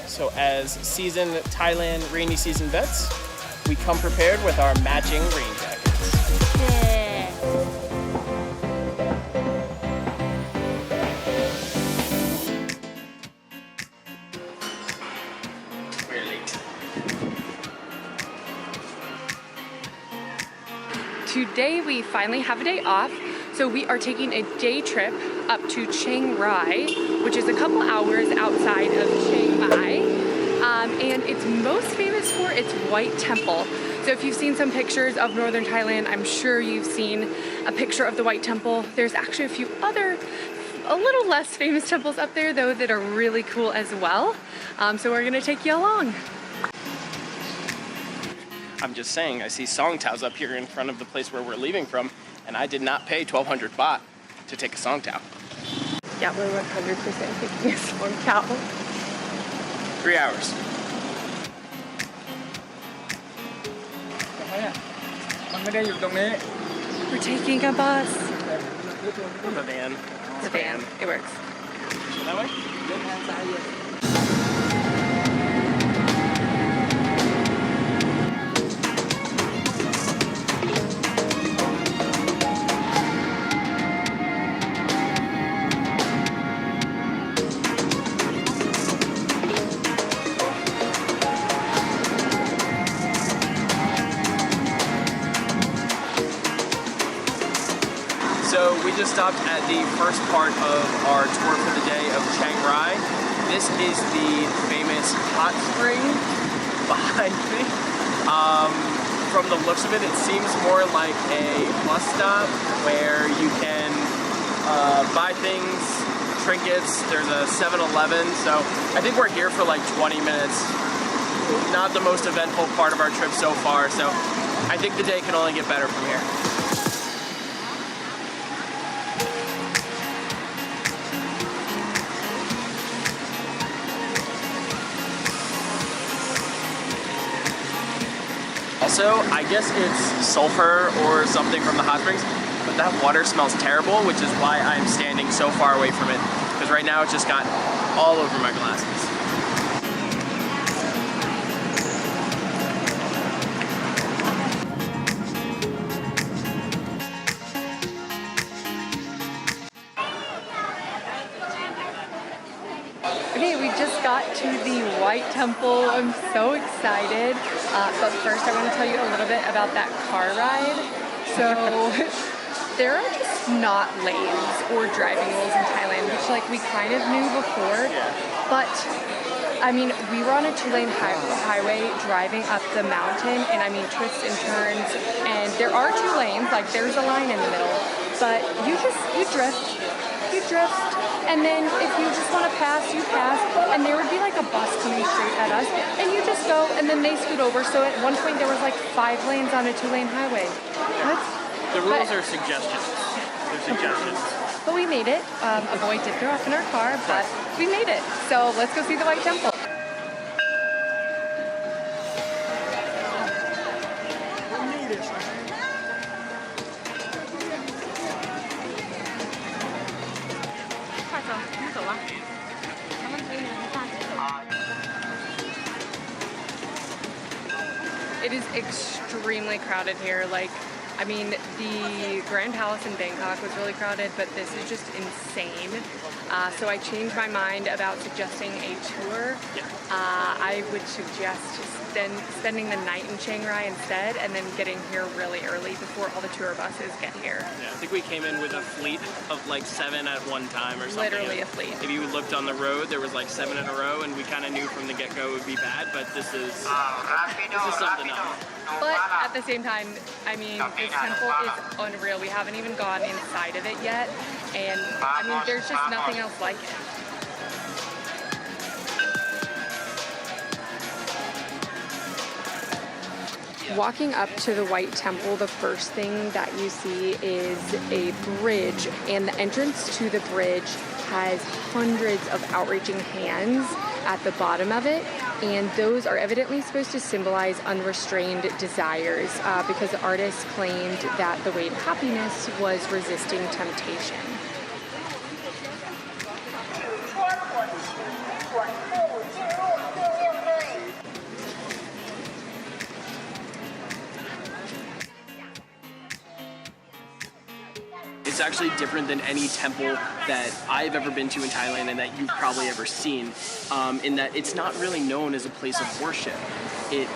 So as seasoned Thailand rainy season vets, we come prepared with our matching rain jackets. Yeah. We're late. Today we finally have a day off, so we are taking a day trip up to Chiang Mai, which is a couple hours outside of Chiang Mai. And it's most famous for its White Temple. So if you've seen some pictures of northern Thailand, I'm sure you've seen a picture of the White Temple. There's actually a few other, a little less famous temples up there though that are really cool as well. So we're gonna take you along. I'm just saying, I see songtaos up here in front of the place where we're leaving from, and I did not pay 1,200 baht to take a songtao. Yeah, we're 100% taking a songtao. 3 hours. We're taking a bus. The van. It's a van. It works. That way? So we just stopped at the first part of our tour for the day of Chiang Mai. This is the famous hot spring behind me. From the looks of it, it seems more like a bus stop where you can buy things, trinkets. There's a 7-Eleven, so I think we're here for like 20 minutes. Not the most eventful part of our trip so far, so I think the day can only get better from here. Also, I guess it's sulfur or something from the hot springs, but that water smells terrible, which is why I'm standing so far away from it, because right now it just got all over my glasses. Okay, we just got to the White Temple. I'm so excited. But first I want to tell you a little bit about that car ride. So there are just not lanes or driving rules in Thailand, which like we kind of knew before. But I mean, we were on a 2-lane highway driving up the mountain, and I mean twists and turns, and there are 2 lanes, like there's a line in the middle, but you drift, and then if you just want to pass, you pass, and there would be like a bus coming straight at us, and you just go, and then they scoot over. So at one point there was like 5 lanes on a 2-lane highway. The rules are suggestions. They're suggestions. But we made it. A boy did throw up in our car, but we made it. So let's go see the White Temple. It is extremely crowded here. Like, I mean, the Grand Palace in Bangkok was really crowded, but this is just insane. So I changed my mind about suggesting a tour. I would suggest spending the night in Chiang Mai instead, and then getting here really early before all the tour buses get here. Yeah, I think we came in with a fleet of like 7 at one time or something. Literally a fleet. If you looked on the road, there was like 7 in a row, and we kind of knew from the get-go it would be bad, but this is something else. But at the same time, I mean, this temple is unreal. We haven't even gone inside of it yet, and I mean, there's just nothing else like it. Walking up to the White Temple, the first thing that you see is a bridge, and the entrance to the bridge has hundreds of outreaching hands at the bottom of it, and those are evidently supposed to symbolize unrestrained desires because the artist claimed that the way to happiness was resisting temptation. It's actually different than any temple that I've ever been to in Thailand and that you've probably ever seen, in that it's not really known as a place of worship. It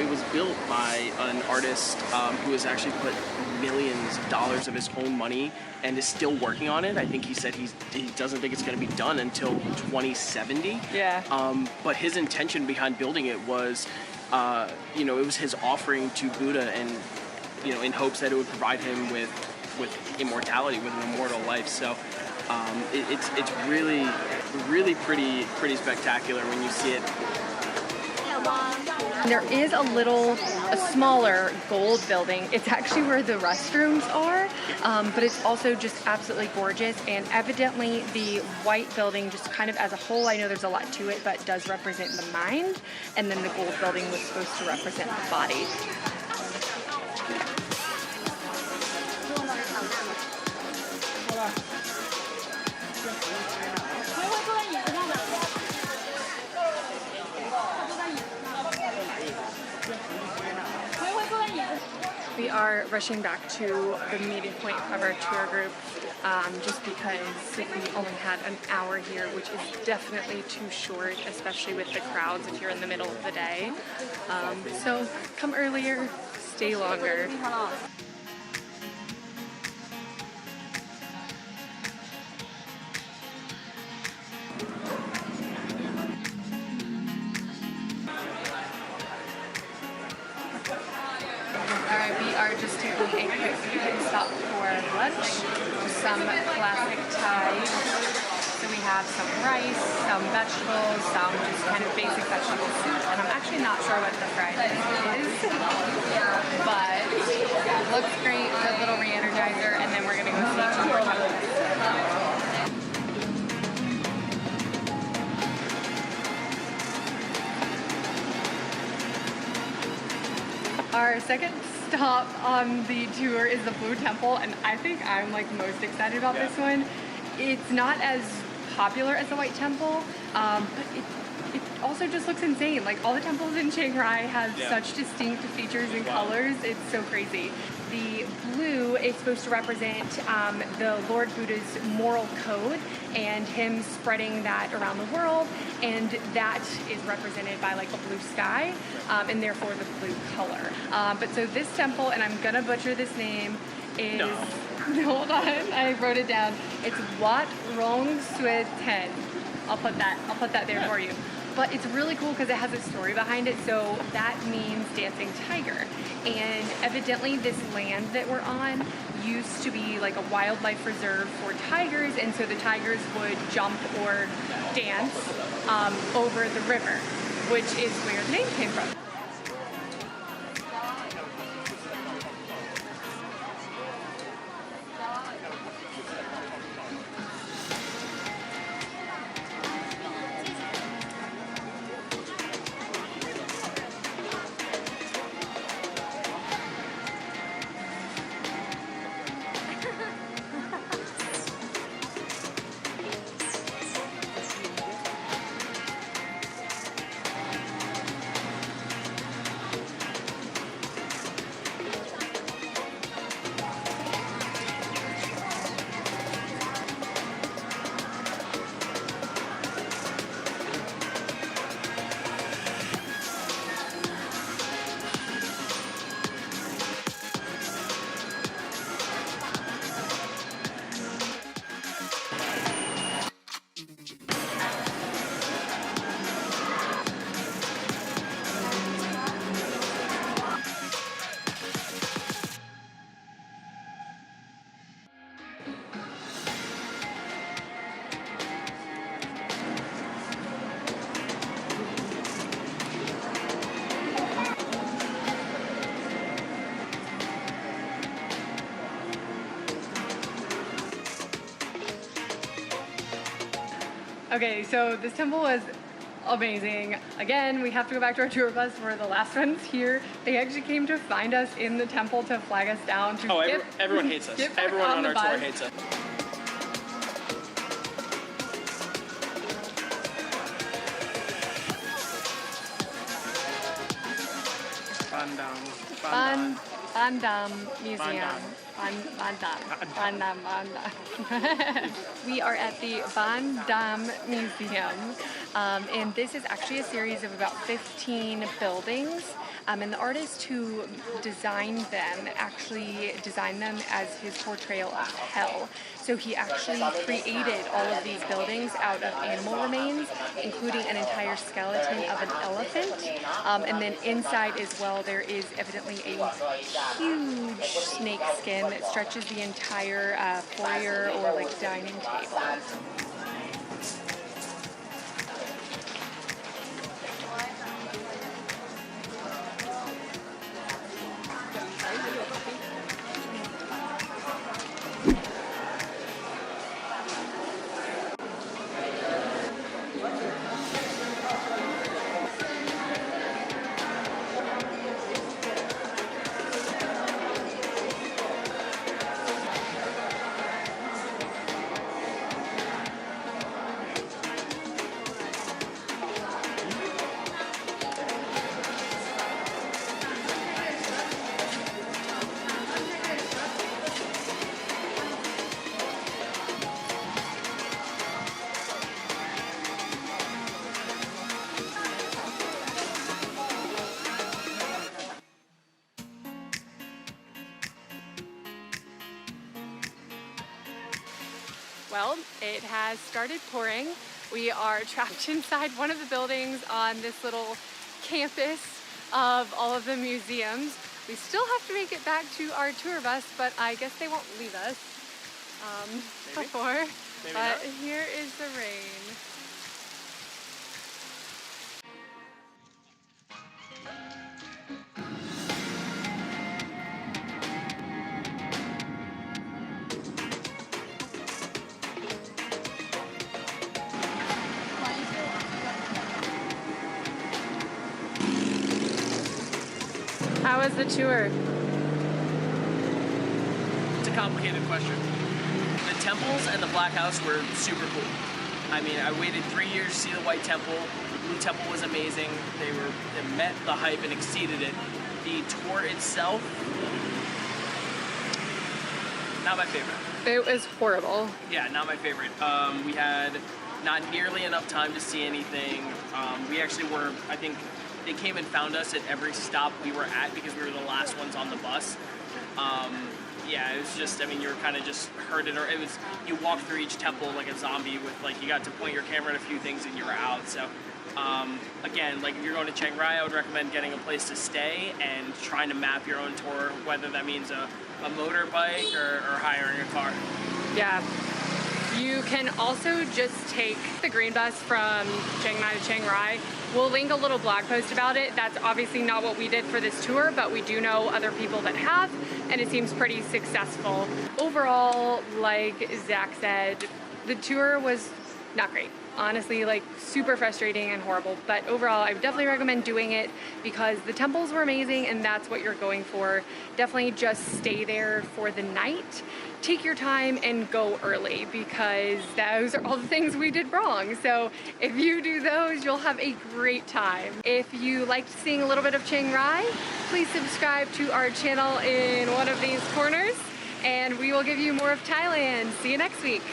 was built by an artist who has actually put millions of dollars of his own money and is still working on it. I think he said he doesn't think it's going to be done until 2070. Yeah. But his intention behind building it was, it was his offering to Buddha, and in hopes that it would provide him with immortality, with an immortal life. So it's really pretty spectacular when you see it. There is a smaller gold building. It's actually where the restrooms are, but it's also just absolutely gorgeous. And evidently the white building, just kind of as a whole, I know there's a lot to it, but does represent the mind. And then the gold building was supposed to represent the body. We are rushing back to the meeting point of our tour group just because we only had an hour here, which is definitely too short, especially with the crowds if you're in the middle of the day. So come earlier, stay longer. Alright, we are just taking a quick pit stop for lunch. Some classic Thai. So we have some rice, some vegetables, some just kind of basic vegetable soup. And I'm actually not sure what the fried is, but it looks great, good little re-energizer, and then we're going to go see two more temples. Our second stop on the tour is the Blue Temple, and I think I'm like most excited about this one. It's not as popular as the White Temple, but it also just looks insane. Like all the temples in Chiang Mai have such distinct features and colors. It's so crazy. The blue is supposed to represent the Lord Buddha's moral code and him spreading that around the world, and that is represented by like a blue sky, and therefore the blue color. But so this temple, and I'm gonna butcher this name, is hold on, I wrote it down. It's Wat Rong Sue Ten. I'll put that there for you. But it's really cool because it has a story behind it. So that means dancing tiger. And evidently this land that we're on used to be like a wildlife reserve for tigers. And so the tigers would jump or dance over the river, which is where the name came from. Okay, so this temple was amazing. Again, we have to go back to our tour bus. We're the last ones here. They actually came to find us in the temple to flag us down. Everyone hates us. Everyone on our tour hates us. Van Damme Museum. Van Damme. We are at the Van Damme Museum, and this is actually a series of about 15 buildings. And the artist who designed them actually designed them as his portrayal of hell. So he actually created all of these buildings out of animal remains, including an entire skeleton of an elephant. And then inside as well, there is evidently a huge snake skin that stretches the entire foyer or like dining table. Well, it has started pouring. We are trapped inside one of the buildings on this little campus of all of the museums. We still have to make it back to our tour bus, but I guess they won't leave us before. Maybe but not. Here is the rain. How was the tour? It's a complicated question. The temples and the Black House were super cool. I mean, I waited 3 years to see the White Temple. The Blue Temple was amazing. It met the hype and exceeded it. The tour itself, not my favorite. It was horrible. Yeah, not my favorite. We had not nearly enough time to see anything. We actually were, I think, they came and found us at every stop we were at because we were the last ones on the bus. Yeah, it was just, I mean, you were kind of just herded, or it was, you walked through each temple like a zombie with, like, you got to point your camera at a few things and you were out. So, again, like if you're going to Chiang Mai, I would recommend getting a place to stay and trying to map your own tour, whether that means a motorbike or hiring a car. Yeah. You can also just take the green bus from Chiang Mai to Chiang Rai. We'll link a little blog post about it. That's obviously not what we did for this tour, but we do know other people that have, and it seems pretty successful. Overall, like Zach said, the tour was not great. Honestly, like super frustrating and horrible, but overall I would definitely recommend doing it because the temples were amazing and that's what you're going for. Definitely just stay there for the night. Take your time and go early because those are all the things we did wrong. So if you do those, you'll have a great time. If you liked seeing a little bit of Chiang Rai, please subscribe to our channel in one of these corners and we will give you more of Thailand. See you next week.